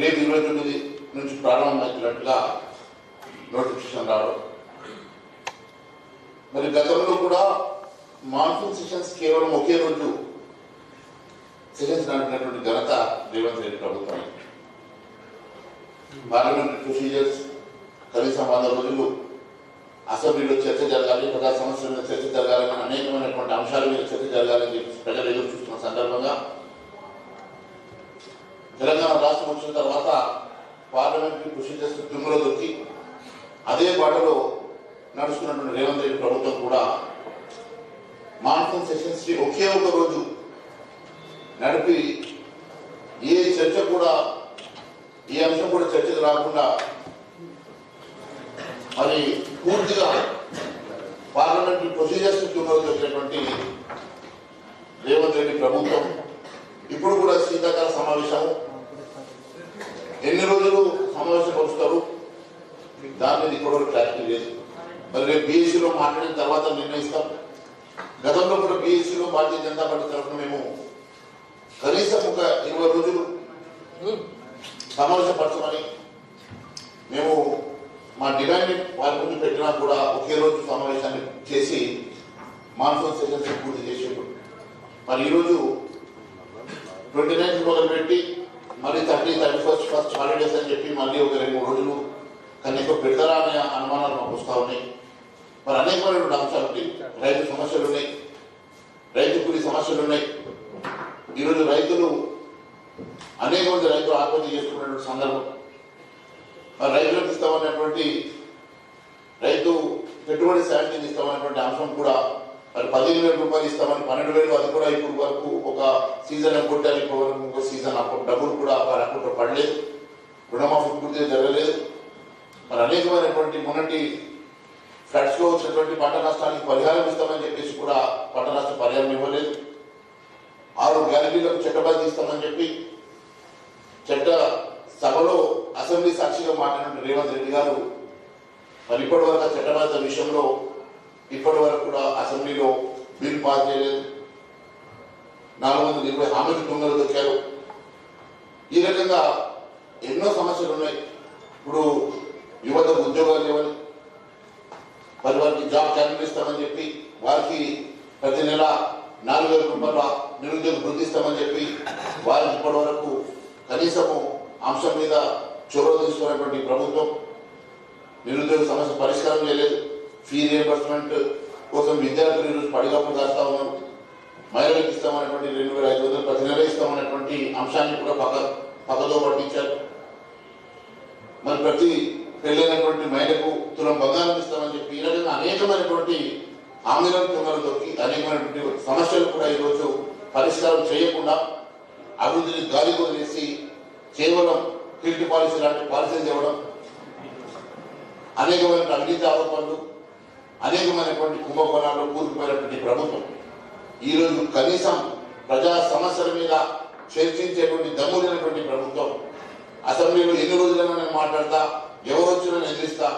రేపు 29 నుంచి ప్రారంభమవుతున్నట్టుగా నోటిఫికేషన్ రావడం. మరి గతంలో కూడా మాన్సూన్ సెషన్స్ కేవలం ఒకే రోజు సెషన్స్ నడిపినటువంటి ఘనత రేవంత్ రెడ్డి ప్రభుత్వం. పార్లమెంటరీ ప్రొసీజర్స్ కనీసం 100 రోజులు అసెంబ్లీలో చర్చ జరగాలి, ప్రజా సమస్యల మీద చర్చ జరగాలని, అనేకమైనటువంటి అంశాల మీద చర్చ జరగాలని చెప్పి ప్రజలు ఎదురు చూస్తున్న సందర్భంగా తెలంగాణ రాష్ట్రం వచ్చిన తర్వాత పార్లమెంటరీ ప్రొసీజర్స్ దుమ్ములో దొరికి అదే బాటలో నడుస్తున్నటువంటి రేవంత్ రెడ్డి ప్రభుత్వం కూడా మాన్సూన్ సెషన్స్ ని ఒకే ఒక రోజు నడిపి ఏ చర్చ కూడా ఈ అంశం కూడా చర్చకు రాకుండా మరి పూర్తిగా పార్లమెంటరీ ప్రొసీజర్స్ దుమ్ములో దొరికినటువంటి రేవంత్ రెడ్డి ప్రభుత్వం ఇప్పుడు కూడా శీతాకాల సమావేశం ఎన్ని రోజులు సమావేశపరుస్తారు దాని మీద ఇప్పటివరకు క్లారిటీ లేదు. మరి రేపు బీఎస్సీలో మాట్లాడిన తర్వాత నిర్ణయిస్తాం. గతంలో కూడా బీఎస్సీలో భారతీయ జనతా పార్టీ తరఫున మేము కనీసం ఒక 20 రోజులు సమావేశపరచమని మేము మా డిమాండ్ వారి ముందు పెట్టినా కూడా ఒకే రోజు సమావేశాన్ని చేసి మాన్సూన్ సెషన్స్ పూర్తి చేసేప్పుడు మరి ఈరోజు 29 మొదలుపెట్టి మళ్ళీ 31st ఫస్ట్ హాలిడేస్ అని చెప్పి మళ్ళీ ఒక 2-3 రోజులు కనీసం పెడతారా అనే అనుమానాలు మాకు వస్తూ ఉన్నాయి. మరి అనేకమైనటువంటి అంశాలు ఉన్నాయి. రైతు సమస్యలు ఉన్నాయి, రైతు కూలీ సమస్యలు ఉన్నాయి. ఈరోజు రైతులు అనేక మంది రైతులు ఆత్మహత్య చేసుకున్నటువంటి సందర్భం. మరి రైతులకు ఇస్తామన్నటువంటి రైతు పెట్టుబడి సాయం కింద ఇస్తామన్నటువంటి అంశం కూడా మరి 15,000 రూపాయలు ఇస్తామని 12,000 అది కూడా ఇప్పుడు వరకు ఒక సీజన్ కొట్టారు. ఇప్పుడు వరకు ఇంకో సీజన్ డబ్బులు కూడా వారి అకౌంట్లో పడలేదు, రుణమాఫీ పూర్తిగా జరగలేదు. మరి అనేకమైనటువంటి మొన్నటి ఫ్లడ్స్ లో వచ్చినటువంటి పంట నష్టానికి పరిహారం ఇస్తామని చెప్పేసి కూడా పంట నష్ట పరిహారం ఇవ్వలేదు. 6 గ్యారంటీలకు చట్టబద్ధ ఇస్తామని చెప్పి చట్ట సభలో అసెంబ్లీ సాక్షిగా మాట్లాడిన రేవంత్ రెడ్డి గారు మరి ఇప్పటి వరకు చట్టబద్ధ విషయంలో ఇప్పటి వరకు కూడా అసెంబ్లీలో బిల్ పాస్ చేయలేదు. 420 హామీలు తుంగలు దొక్కారు. ఈ రకంగా ఎన్నో సమస్యలు ఉన్నాయి. ఇప్పుడు యువతకు ఉద్యోగాలు లేవని, మరి వారికి జాబ్ క్యాలెండర్ ఇస్తామని చెప్పి వారికి ప్రతి నెల 4,000 రూపాయల నిరుద్యోగ వృద్ధి ఇస్తామని చెప్పి వారికి ఇప్పటి వరకు కనీసము అంశం మీద చొరవ తీసుకున్నటువంటి ప్రభుత్వం నిరుద్యోగ సమస్య పరిష్కారం చేయలేదు. ఫీ రియంబర్స్మెంట్ కోసం విద్యార్థులు ఈరోజు పడిగప్పు కాస్తా ఉన్నారు. మహిళలకు ఇస్తామన్నటువంటి 2,500 ప్రతి నెల ఇస్తామన్నటువంటి అంశాన్ని కూడా పక్కదో పట్టించారు. మరి ప్రతి పెళ్ళైనటువంటి మహిళకు తులం బంగారం ఇస్తామని చెప్పి ఈ రకంగా అనేకమైనటువంటి హామీలను తుంగలు దొరికి అనేకమైనటువంటి సమస్యలు కూడా ఈరోజు పరిష్కారం చేయకుండా అభివృద్ధిని గాలి వదిలేసి కేవలం టిల్ట్ పాలసీ లాంటి పాలసీలు ఇవ్వడం, అనేకమైన అవినీతి ఆరోపణలు, అనేకమైనటువంటి కుంభకోణాల్లో కూరుకుపోయినటువంటి ప్రభుత్వం ఈరోజు కనీసం ప్రజా సమస్యల మీద చర్చించేటువంటి దమ్ము లేనటువంటి ప్రభుత్వం. అసెంబ్లీలో ఎన్ని రోజులైనా నేను మాట్లాడతా, ఎవరు వచ్చినా నేను ఎదిరిస్తా,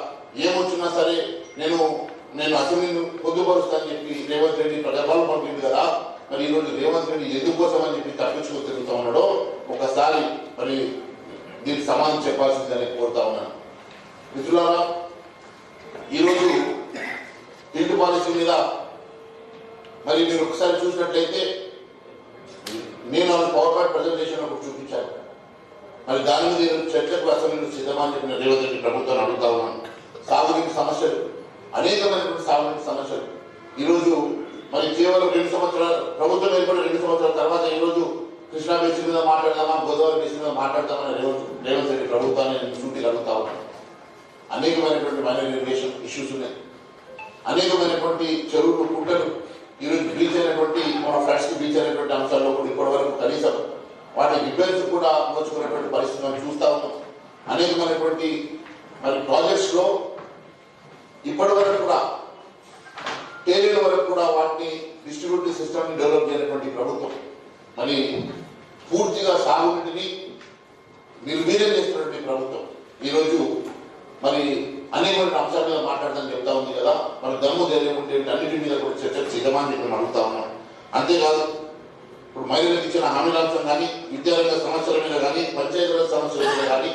ఏమొచ్చినా సరే నేను అసెంబ్లీని పొందుపరుస్తా అని చెప్పి రేవంత్ రెడ్డి ప్రజాపాలన పంపింది కదా. మరి ఈరోజు రేవంత్ రెడ్డి ఎందుకోసం అని చెప్పి తప్పించుకు తిరుగుతూ ఉన్నాడో ఒకసారి మరి దీనికి సమాధానం చెప్పాల్సిందని కోరుతా ఉన్నాను. మిత్రులారా, ఈరోజు టిల్ట్ పాలసీ మీద మరి మీరు ఒకసారి చూసినట్లయితే నేను పవర్ పాయింట్ ప్రజెంటేషన్ ఒకటి చూపించాను. మరి దాని మీద చర్చకు అసెంబ్లీలో సిద్ధమని చెప్పిన రేవంత్ రెడ్డి ప్రభుత్వాన్ని అడుగుతా ఉన్నాను. సాగునీటి సమస్యలు, అనేకమైనటువంటి సాగునీటి సమస్యలు ఈరోజు మరి కేవలం 2 సంవత్సరాలు ప్రభుత్వం ఏర్పడిన 2 సంవత్సరాల తర్వాత ఈరోజు కృష్ణా బేసిన్ మీద మాట్లాడదామా, గోదావరి బేసిన్ మీద మాట్లాడదామని రేవంత్ రెడ్డి ప్రభుత్వాన్ని సూటిగా అడుగుతా ఉన్నాను. అనేకమైనటువంటి మైనర్ ఇరిగేషన్ ఇష్యూస్ ఉన్నాయి. అనేకమైనటువంటి చెరువులు, కుంటలు ఈరోజు బ్రీచ్ అయినటువంటి మన ఫ్లడ్స్ కి బ్రీచ్ అయినటువంటి అంశాల్లో కూడా ఇప్పటి వరకు కనీసం వాటి రిపేర్స్ కూడా నోచుకున్నటువంటి పరిస్థితి మనం చూస్తా ఉన్నాం. అనేకమైనటువంటి మరి ప్రాజెక్ట్స్ లో ఇప్పటి వరకు కూడా తేలిన వరకు కూడా వాటిని డిస్ట్రిబ్యూటివ్ సిస్టమ్ ని డెవలప్ చేయనటువంటి ప్రభుత్వం మరి పూర్తిగా సాగునీటిని నిర్వీర్యం చేస్తున్నటువంటి ప్రభుత్వం ఈరోజు మరి అనేకమైన అంశాల మీద మాట్లాడదని చెప్తా ఉంది కదా. మరి దమ్ము ధైర్యం ఉంటే అన్నిటి మీద కూడా చర్చకు సిద్ధమని చెప్పి అడుగుతా ఉన్నాం. అంతేకాదు ఇప్పుడు మహిళలకు ఇచ్చిన హామీలాంశం కానీ, విద్యారంగ సమస్యల మీద కానీ, పంచాయతీరాజ్ సమస్యల మీద కానీ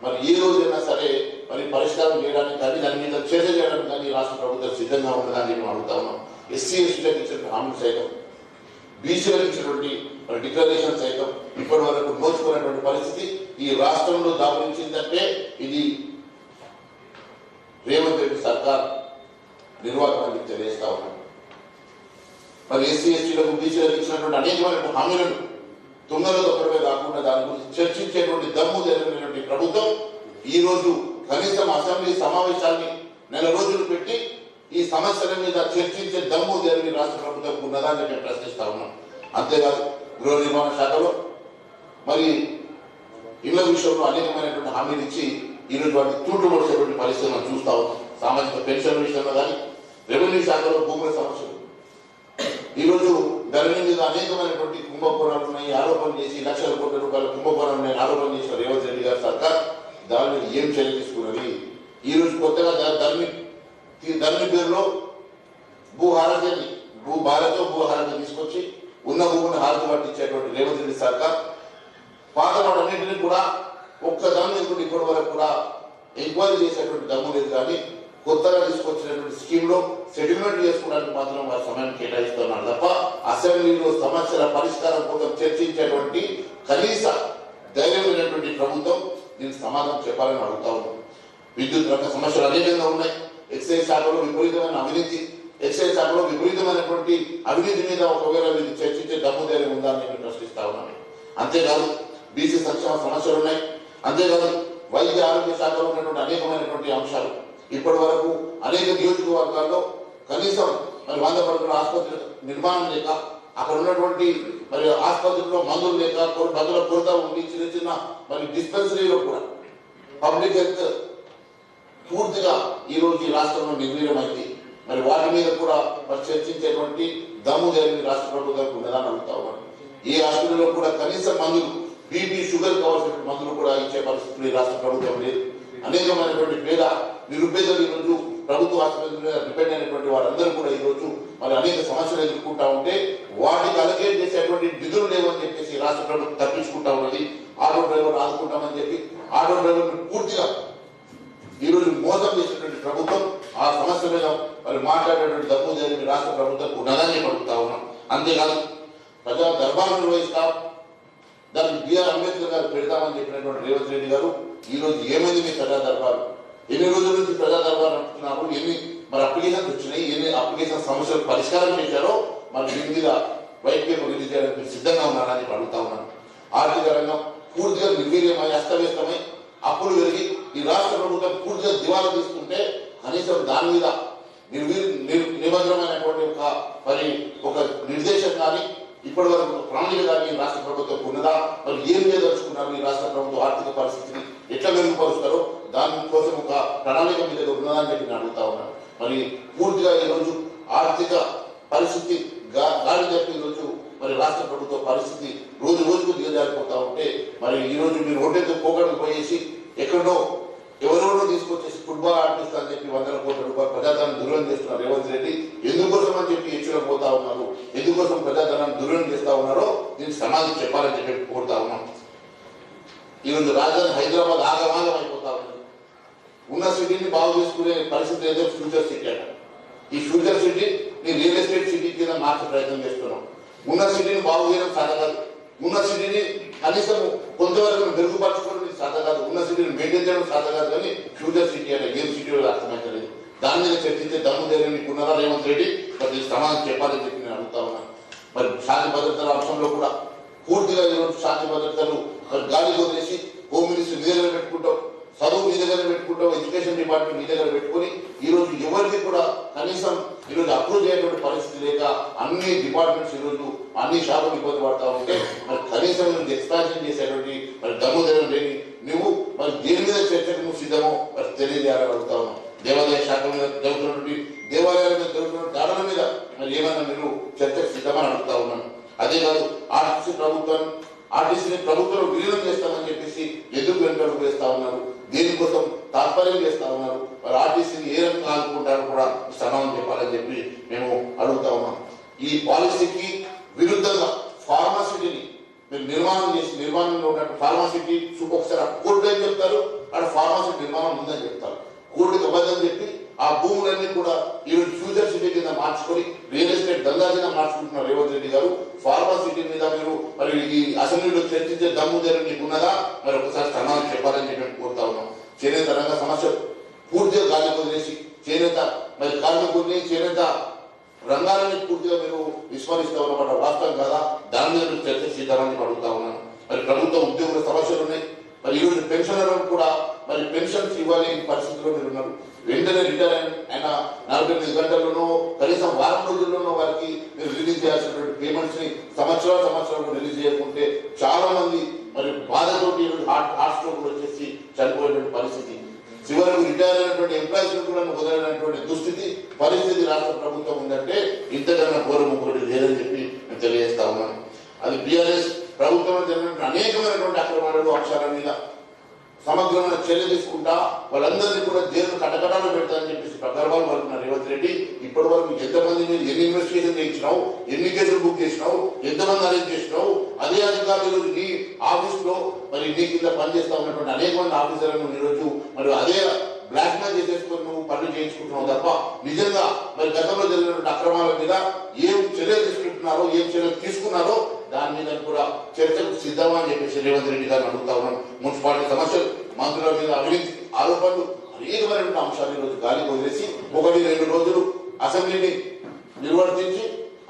మరి ఏ రోజైనా సరే మరి పరిష్కారం చేయడానికి కానీ, దాని మీద చర్చ చేయడానికి కానీ రాష్ట్ర ప్రభుత్వం సిద్ధంగా ఉన్నదని మేము అడుగుతా ఉన్నాం. ఎస్సీ ఎస్టీలకు ఇచ్చిన హామీలు సైతం, బీసీలకు ఇచ్చినటువంటి డిక్లరేషన్ సైతం ఇప్పటి వరకు నోచుకున్నటువంటి పరిస్థితి ఈ రాష్ట్రంలో దాపురించిందంటే ఇది రేవంత్ రెడ్డి సర్కార్ నిర్వాహకానికి తెలియజేస్తా ఉన్నాం. మరి ఎస్సీ ఎస్టీలకు బీసీలకు ఇచ్చినటువంటి అనేకమైన హామీలను తొందరలో తొందరగా కాకుండా దాని గురించి చర్చించేటువంటి దమ్ము జరిగినటువంటి ప్రభుత్వం ఈ రోజు కనీసం అసెంబ్లీ సమావేశాన్ని నెల రోజులు పెట్టి ఈ సమస్యల మీద చర్చించే దమ్ము జరిగి రాష్ట్ర ప్రభుత్వం ఉన్నదా అని మేము ప్రశ్నిస్తా ఉన్నాం. అంతేకాదు గృహ నిర్మాణ శాఖలో మరి ఇళ్ల విషయంలో అనేకమైనటువంటి హామీలు ఇచ్చి ఈరోజు వాటిని తూటుపడిచేటువంటి పరిస్థితులు మనం చూస్తా ఉన్నాం. సామాజిక పెన్షన్ విషయంలో కానీ, రెవెన్యూ శాఖలో భూముల సమస్యలు, ఈరోజు ధరణి మీద అనేకమైనటువంటి కుంభకోణాలు ఉన్నాయి, ఆరోపణలు చేసి లక్షల కోట్ల రూపాయల కుంభకోణాలు ఉన్నాయని ఆరోపణ చేసిన రేవంత్ రెడ్డి గారి సర్కార్ దాని మీద ఏం చర్య తీసుకున్నది? ఈ రోజు కొత్తగా ధరణి పేరులో భూహారతిని భూహారతి తీసుకొచ్చి ఉన్న భూమిని హారతి పట్టించేటువంటి రేవంత్ రెడ్డి సర్కార్ పాత వాటన్నింటినీ కూడా ఒక్క దాని మీద ఇప్పటి వరకు కూడా ఎంక్వైరీ చేసేటువంటి దమ్ము లేదు. కానీ కొత్తగా తీసుకొచ్చినటువంటి స్కీమ్ లో సెటిల్మెంట్ చేసుకోవడానికి మాత్రం వారి సమయం కేటాయిస్తున్నారు తప్ప అసెంబ్లీలో సమస్యల పరిష్కారం కోసం చర్చించేటువంటి కనీస ధైర్యమైనటువంటి ప్రభుత్వం దీనికి సమాధానం చెప్పాలని అడుగుతా ఉన్నాం. విద్యుత్ రంగ సమస్యలు అనేకంగా ఉన్నాయి. ఎక్సైజ్ శాఖలో విపరీతమైన అవినీతి, ఎక్సైజ్ శాఖలో విపరీతమైనటువంటి అవినీతి మీద ఒకవేళ ఇది చర్చించే దమ్ము ధైర్యం ఉందా అని నేను ప్రశ్నిస్తా ఉన్నాను. అంతేకాదు బీసీ సంక్షేమ సమస్యలు ఉన్నాయి. అంతేకాదు వైద్య ఆరోగ్య శాఖలో ఉన్నటువంటి అనేకమైనటువంటి అంశాలు ఇప్పటి వరకు అనేక నియోజకవర్గాల్లో కనీసం మరి 100 పడకల ఆసుపత్రి నిర్మాణం లేక, అక్కడ ఉన్నటువంటి మరి ఆసుపత్రిలో మందులు లేక, మందుల కొరత ఉండి చిన్న చిన్న మరి డిస్పెన్సరీలో కూడా పబ్లిక్ హెల్త్ పూర్తిగా ఈ రోజు ఈ రాష్ట్రంలో నిర్వీర్యమైంది. మరి వాటి మీద కూడా మరి చర్చించేటువంటి దమ్ము జరిగిన రాష్ట్ర ప్రభుత్వానికి ఉన్నదని అడుగుతా ఉన్నాను. ఈ హాస్పిటల్లో కూడా కనీసం మందులు, బీపీ షుగర్ కావాల్సిన మందులు కూడా ఇచ్చే పరిస్థితులు ఈ రాష్ట్ర ప్రభుత్వం లేదు. అనేకమైనటువంటి పేద నిరుపేదలు ఈరోజు ప్రభుత్వ ఆసుపత్రి మీద డిపెండ్ అయినటువంటి వారందరూ కూడా ఈరోజు మరి అనేక సమస్యలు ఎదుర్కొంటా ఉంటే వాటికి అలకేట్ చేసేటువంటి నిధులు లేవని చెప్పేసి రాష్ట్ర ప్రభుత్వం తప్పించుకుంటా ఉన్నది. ఆటో డ్రైవర్ ఆదుకుంటామని చెప్పి ఆటో డ్రైవర్ పూర్తిగా ఈరోజు మోసం చేసినటువంటి ప్రభుత్వం ఆ సమస్య మీద మరి మాట్లాడేటువంటి దమ్ము జరిగిన రాష్ట్ర ప్రభుత్వం ఉన్నదని పడుతా ఉన్నాం. అంతేకాదు ప్రజా దర్బార్ నిర్వహిస్తాం, దానికి బిఆర్ అంబేద్కర్ గారు పెడతామని చెప్పినటువంటి రేవంత్ రెడ్డి గారు ఈ రోజు ఏమైంది మీ ప్రజా దర్బారు? ఎన్ని రోజుల నుంచి ప్రజా దర్బారు నడుపుతున్నారు? ఎన్ని మరి అప్లికేషన్స్ వచ్చినాయి? ఎన్ని అప్లికేషన్ సమస్యలు పరిష్కారం చేశారో మరి దీని మీద వైట్ పేపర్ రిలీజ్ చేయడానికి సిద్ధంగా ఉన్నారని అడుగుతా ఉన్నాను. ఆర్థిక రంగం పూర్తిగా నిర్వీర్యమై అస్తవ్యస్తమై అప్పులు పెరిగి ఈ రాష్ట్ర ప్రభుత్వం పూర్తిగా దివాలా తీసుకుంటే కనీసం దాని మీద నిబంధనమైనటువంటి ఒక నిర్దేశం కానీ ఇప్పటి వరకు ప్రణాళిక కానీ రాష్ట్ర ప్రభుత్వం ఉన్నదా? మరి ఏం చేయదలుచుకున్నారు? ఈ రాష్ట్ర ప్రభుత్వం ఆర్థిక పరిస్థితిని ఎట్లా మెరుగుపరుస్తారో దానికోసం ఒక ప్రణాళిక మీద ఉన్నదా అని చెప్పి నేను అడుగుతా ఉన్నాను. మరి పూర్తిగా ఈరోజు ఆర్థిక పరిస్థితి గాలి తప్పి ఈరోజు మరి రాష్ట్ర ప్రభుత్వ పరిస్థితి రోజు రోజుకు దిగజారిపోతా ఉంటే మరి ఈ రోజు మీరు రోడ్డు పోగొట్టు పోయేసి ఎక్కడో ఎవరెవరో తీసుకొచ్చేసి ఫుట్బాల్ ఆర్టిస్ట్ అని చెప్పి 100 కోట్ల రూపాయలు ప్రజాధనాన్ని దుర్వినియోగం చేస్తున్నారు రేవంత్ రెడ్డి. ఎందుకోసం అని చెప్పి హెచ్చులకు పోతా ఉన్నారు, ఎందుకోసం ప్రజాధనాన్ని దుర్వినియోగం చేస్తా ఉన్నారో దీనికి సమాధానం చెప్పాలని చెప్పి కోరుతా ఉన్నాం. ఈరోజు రాజధాని హైదరాబాద్ ఆగమాగం అయిపోతా ఉంది. ఉన్న సిటీని బాగు చేసుకునే పరిస్థితి ఏదో ఫ్యూచర్ సిటీ అంట. ఈ ఫ్యూచర్ సిటీ నీ రియల్ ఎస్టేట్ సిటీ కింద మార్చే ప్రయత్నం చేస్తున్నాం. ఉన్న సిటీని బాగు చేయడం సాధకాదు, ఉన్న సిటీని కనీసం కొంతవరకు మెరుగుపరచుకోవడం సాధకాదు, ఉన్న సిటీని మెయింటైన్ చేయడం సాధకాదు. కానీ ఫ్యూచర్ సిటీ అంటే ఏం సిటీ అర్థమైతలేదు. దాని మీద చర్చించే దమ్ము ధైర్యం మీకు ఉన్నారా రేవంత్ రెడ్డి? మరి సమాధానం చెప్పాలని చెప్పి నేను అడుగుతా ఉన్నాను. మరి శాంతి భద్రతల అంశంలో కూడా పూర్తిగా ఈరోజు శాంతి భద్రతలు మరి గాలి వదిలేసి హోమ్ మినిస్టర్ మీ దగ్గర పెట్టుకుంటాం, చదువు మీ దగ్గర పెట్టుకుంటాం, ఎడ్యుకేషన్ డిపార్ట్మెంట్ మీ దగ్గర పెట్టుకుని ఈరోజు ఎవరికి కూడా కనీసం ఈరోజు అప్రూవ్ చేయటువంటి పరిస్థితి లేక అన్ని డిపార్ట్మెంట్స్ ఈరోజు అన్ని శాఖలు ఇబ్బంది పడతా ఉంటే మరి కనీసం ఎక్స్పాన్షన్ చేసేటువంటి మరి దమ్ము ధైర్యం లేని నువ్వు మరి దేని మీద చర్చకు నువ్వు సిద్ధమో మరి తెలియజేయాలని అడుగుతా ఉన్నావు. దేవాలయ శాఖ మీద జరుగుతున్నటువంటి దేవాలయాల మీద జరుగుతున్న దాడుల మీద మరి ఏమైనా మీరు చర్చకు సిద్ధమని అడుగుతా ఉన్నాను. అదే కాదు ఆర్టీసీని ప్రభుత్వం విలీనం చేస్తామని చెప్పేసి ఎందుకు వెనుకడుగు వేస్తా ఉన్నారు? దేనికోసం తాత్పర్యం చేస్తా ఉన్నారు? మరి ఆర్టీసీని ఏ రకంగా ఆదుకుంటారో కూడా సమాధానం చెప్పాలని చెప్పి మేము అడుగుతా ఉన్నాం. ఈ పాలసీకి విరుద్ధంగా ఫార్మాసిటీని మీరు నిర్మాణంలో ఉన్నట్టు ఫార్మాసిటీ ఒకసారి కోర్టు అని చెప్తారు, అక్కడ ఫార్మాసిటీ నిర్మాణం ఉందని చెప్తారు. కోర్టుకి అబద్ధం చెప్పి ఆ భూములన్నీ కూడా ఈరోజు ఫ్యూచర్ సిటీ కింద మార్చుకొని రియల్ ఎస్టేట్ దందా కింద మార్చుకుంటున్నారు రేవంత్ రెడ్డి గారు. ఫార్మాసిటీ మీద మీరు మరి ఈ అసెంబ్లీలో చర్చించే దమ్ము ధర మీకు ఉన్నదా? మరి ఒకసారి సమాధానం చెప్పాలని చెప్పి కోరుతా ఉన్నాం. చేనేత రంగ సమస్య పూర్తిగా గాలి వదిలేసి చేనేత మరి కార్మికుల్ని చేనేత రంగాలని పూర్తిగా మీరు విస్మరిస్తా ఉన్నమాట వాస్తవం కదా. దాని మీద మీరు చర్చ చేద్దామని అడుగుతా ఉన్నాను. మరి ప్రభుత్వ ఉద్యోగుల సమస్యలు ఉన్నాయి. మరి ఈరోజు పెన్షనర్లకు కూడా మరి పెన్షన్స్ ఇవ్వాలి పరిస్థితిలో మీరు ఉన్నారు. వెంటనే రిటైర్ అయిన 48 గంటల్లోనూ కనీసం వారం రోజుల్లోనూ వారికి మీరు రిలీజ్ చేయాల్సినటువంటి పేమెంట్స్ ని సంవత్సరాలు రిలీజ్ చేయకుంటే చాలా మంది మరి బాధతోటి హార్ట్ స్ట్రోక్ వచ్చేసి చనిపోయేటువంటి పరిస్థితి. చివరకు రిటైర్ అయినటువంటి ఎంప్లాయీస్ కూడా వదలైనటువంటి దుస్థితి పరిస్థితి రాష్ట్ర ప్రభుత్వం ఉందంటే ఇంతకన్నా ఘోరం ఇంకోటి లేదని చెప్పి నేను తెలియజేస్తా ఉన్నాను. అది బీఆర్ఎస్ ప్రభుత్వంలో జరిగినటువంటి అనేకమైనటువంటి అక్రమాలు అంశాల మీద సమగ్రమైన చర్య తీసుకుంటా వాళ్ళందరినీ కూడా జైలు కటకటాలు పెడతారని చెప్పేసి ప్రగర్భాలు పడుతున్నారు రేవంత్ రెడ్డి. ఇప్పటి వరకు ఎంతమంది మీరు ఎన్ని ఇన్వెస్టిగేషన్ చేయించినావు, ఎన్ని కేసులు బుక్ చేసినావు, ఎంతమంది అరెస్ట్ చేసినావు? అదే అధికారులు నీ ఆఫీస్ లో మరి నీ కింద పనిచేస్తా ఉన్నటువంటి అనేక మంది ఆఫీసర్లను ఈరోజు మరి అదే బ్లాక్ మెయిల్ చేసేసుకొని నువ్వు పనులు చేయించుకుంటున్నావు తప్ప నిజంగా మరి గతంలో జరిగినటువంటి అక్రమాల మీద ఏం చర్యలు తీసుకుంటున్నారో, ఏం చర్యలు తీసుకున్నారో దాని మీద కూడా చర్చకు సిద్ధమా అని చెప్పేసి రేవంత్ రెడ్డి గారిని అడుగుతా ఉన్నాం. మున్సిపాలిటీ సమస్యలు, మంత్రుల మీద అవినీతి ఆరోపణలు, అనేకమైనటువంటి అంశాలు ఈరోజు గాలి వదిలేసి 1-2 రోజులు అసెంబ్లీని నిర్వర్తించి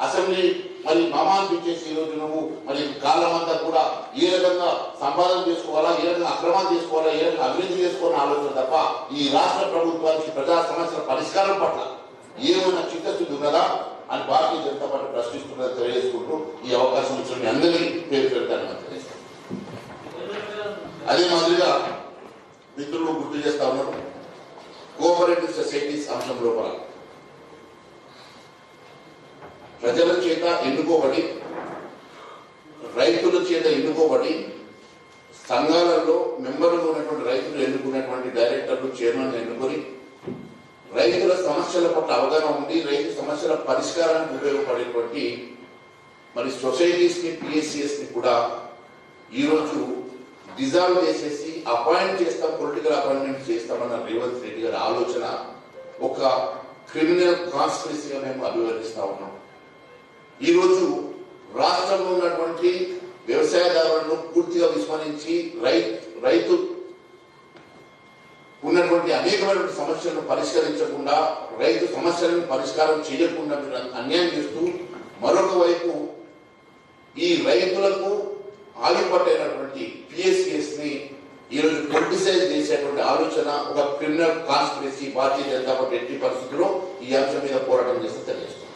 అసెంబ్లీ మరి మామాన్పించేసి ఈరోజు నువ్వు మరి కాలం అంతా కూడా ఏ రకంగా సంపాదన చేసుకోవాలా, ఏ రకంగా అక్రమాలు చేసుకోవాలా, ఏ రకంగా అభివృద్ధి చేసుకోవాలని ఆలోచన తప్ప ఈ రాష్ట్ర ప్రభుత్వానికి ప్రజా సమస్యల పరిష్కారం పట్ల ఏమైనా చిత్తశుద్ధి ఉన్నదా అని భారతీయ జనతా పార్టీ ప్రశ్నిస్తున్నది తెలియజేసుకుంటూ ఈ అవకాశం ఇచ్చిన అందరికీ పేరు పెడతానని తెలియజేస్తాను. అదే మాదిరిగా మిత్రులు గుర్తు చేస్తా ఉన్నారు కోఆపరేటివ్ సొసైటీస్ అంశం లోపల ప్రజల చేత ఎన్నుకోబడి రైతుల చేత ఎన్నుకోబడి సంఘాలలో మెంబర్లు ఉన్నటువంటి రైతులు ఎన్నుకున్నటువంటి డైరెక్టర్లు చైర్మన్ ఎన్నుకొని రైతుల సమస్యల పట్ల అవగాహన ఉండి రైతు సమస్యల పరిష్కారానికి ఉపయోగపడేటువంటి మరి సొసైటీస్ ని పిఎస్సిఎస్ ని కూడా ఈరోజు డిజాల్వ్ చేసేసి అపాయింట్ చేస్తాం, పొలిటికల్ అపాయింట్మెంట్ చేస్తామన్న రేవంత్ రెడ్డి గారి ఆలోచన ఒక క్రిమినల్ కాన్స్పిరసీగా మేము అభివర్ణిస్తా ఉన్నాం. ఈరోజు రాష్ట్రంలో ఉన్నటువంటి వ్యవసాయదారులను పూర్తిగా విస్మరించి రైతు ఉన్నటువంటి అనేకమైనటువంటి సమస్యలను పరిష్కరించకుండా, రైతు సమస్యలను పరిష్కారం చేయకుండా మీరు అన్యాయం చేస్తూ మరొక వైపు ఈ రైతులకు ఆగిపట్టైనటువంటి పిఎస్సిఎస్ ని ఈరోజు పొలిటిసైజ్ చేసేటువంటి ఆలోచన ఒక criminal conspiracy Bharatiya Janata party ఎట్టి పరిస్థితుల్లో ఈ అంశం మీద పోరాటం చేస్తే తెలియజేస్తుంది.